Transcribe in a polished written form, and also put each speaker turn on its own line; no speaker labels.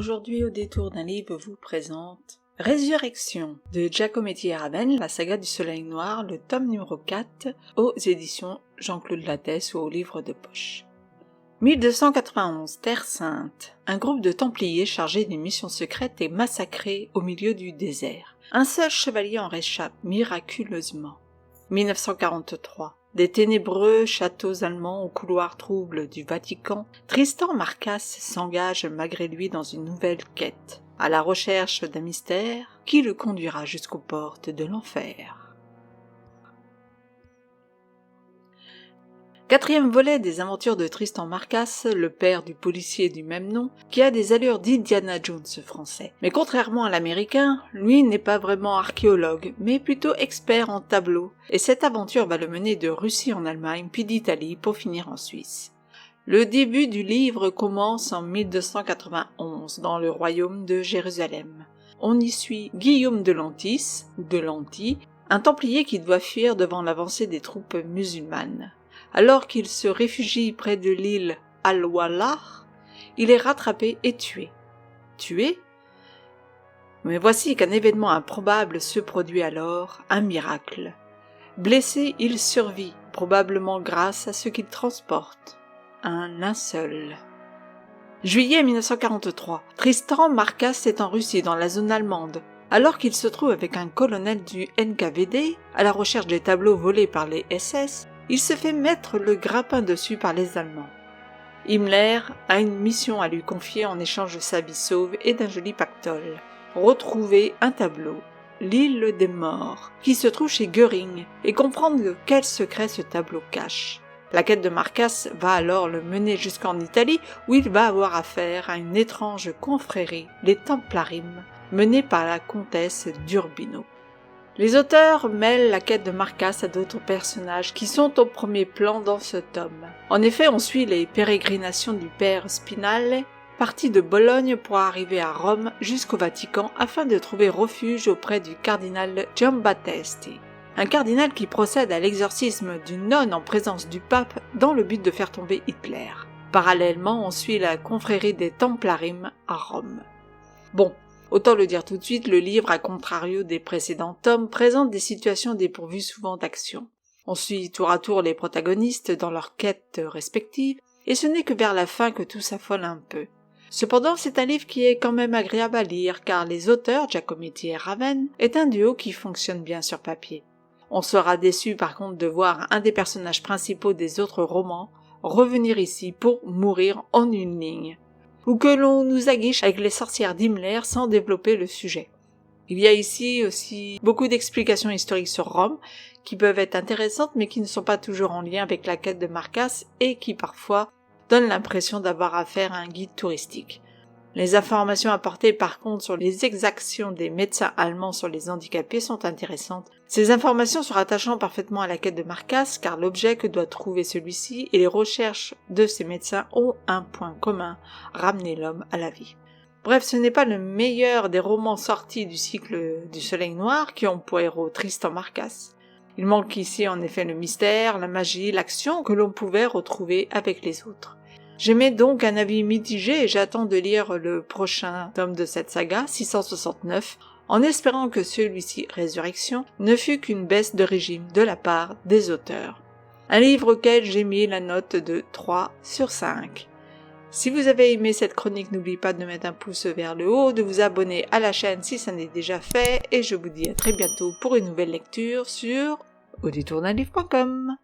Aujourd'hui, au détour d'un livre, vous présente Résurrection de Giacometti et Raven, la saga du Soleil Noir, le tome numéro 4, aux éditions Jean-Claude Lattès ou au livre de poche. 1291, Terre Sainte. Un groupe de Templiers chargés d'une mission secrète est massacré au milieu du désert. Un seul chevalier en réchappe miraculeusement. 1943. Des ténébreux châteaux allemands aux couloirs troubles du Vatican, Tristan Marcas s'engage malgré lui dans une nouvelle quête, à la recherche d'un mystère qui le conduira jusqu'aux portes de l'enfer. Quatrième volet des aventures de Tristan Marcas, le père du policier du même nom, qui a des allures d'Indiana Jones français. Mais contrairement à l'américain, lui n'est pas vraiment archéologue, mais plutôt expert en tableaux, et cette aventure va le mener de Russie en Allemagne, puis d'Italie pour finir en Suisse. Le début du livre commence en 1291, dans le royaume de Jérusalem. On y suit Guillaume de Lantis, ou de Lanty, un templier qui doit fuir devant l'avancée des troupes musulmanes. Alors qu'il se réfugie près de l'île Al-Wallah, il est rattrapé et tué. Tué ? Mais voici qu'un événement improbable se produit alors, un miracle. Blessé, il survit, probablement grâce à ce qu'il transporte, un linceul. Juillet 1943, Tristan Marcas est en Russie, dans la zone allemande. Alors qu'il se trouve avec un colonel du NKVD, à la recherche des tableaux volés par les SS, il se fait mettre le grappin dessus par les Allemands. Himmler a une mission à lui confier en échange de sa vie sauve et d'un joli pactole. Retrouver un tableau, l'île des morts, qui se trouve chez Göring, et comprendre quel secret ce tableau cache. La quête de Marcas va alors le mener jusqu'en Italie, où il va avoir affaire à une étrange confrérie, les Templarimes, menée par la comtesse d'Urbino. Les auteurs mêlent la quête de Marcas à d'autres personnages qui sont au premier plan dans ce tome. En effet, on suit les pérégrinations du père Spinale, parti de Bologne pour arriver à Rome jusqu'au Vatican afin de trouver refuge auprès du cardinal Giambattista, un cardinal qui procède à l'exorcisme d'une nonne en présence du pape dans le but de faire tomber Hitler. Parallèlement, on suit la confrérie des Templarimes à Rome. Bon, autant le dire tout de suite, le livre, à contrario des précédents tomes, présente des situations dépourvues souvent d'action. On suit tour à tour les protagonistes dans leurs quêtes respectives, et ce n'est que vers la fin que tout s'affole un peu. Cependant, c'est un livre qui est quand même agréable à lire, car les auteurs, Giacometti et Raven, est un duo qui fonctionne bien sur papier. On sera déçu par contre de voir un des personnages principaux des autres romans revenir ici pour mourir en une ligne, ou que l'on nous aguiche avec les sorcières d'Himmler sans développer le sujet. Il y a ici aussi beaucoup d'explications historiques sur Rome, qui peuvent être intéressantes mais qui ne sont pas toujours en lien avec la quête de Marcas et qui parfois donnent l'impression d'avoir affaire à un guide touristique. Les informations apportées par contre sur les exactions des médecins allemands sur les handicapés sont intéressantes. Ces informations se rattachant parfaitement à la quête de Marcas, car l'objet que doit trouver celui-ci et les recherches de ces médecins ont un point commun, ramener l'homme à la vie. Bref, ce n'est pas le meilleur des romans sortis du cycle du Soleil Noir qui ont pour héros Tristan Marcas. Il manque ici en effet le mystère, la magie, l'action que l'on pouvait retrouver avec les autres. J'émets donc un avis mitigé et j'attends de lire le prochain tome de cette saga, 669, en espérant que celui-ci, Résurrection, ne fût qu'une baisse de régime de la part des auteurs. Un livre auquel j'ai mis la note de 3 sur 5. Si vous avez aimé cette chronique, n'oubliez pas de mettre un pouce vers le haut, de vous abonner à la chaîne si ça n'est déjà fait, et je vous dis à très bientôt pour une nouvelle lecture sur auditournalivre.com.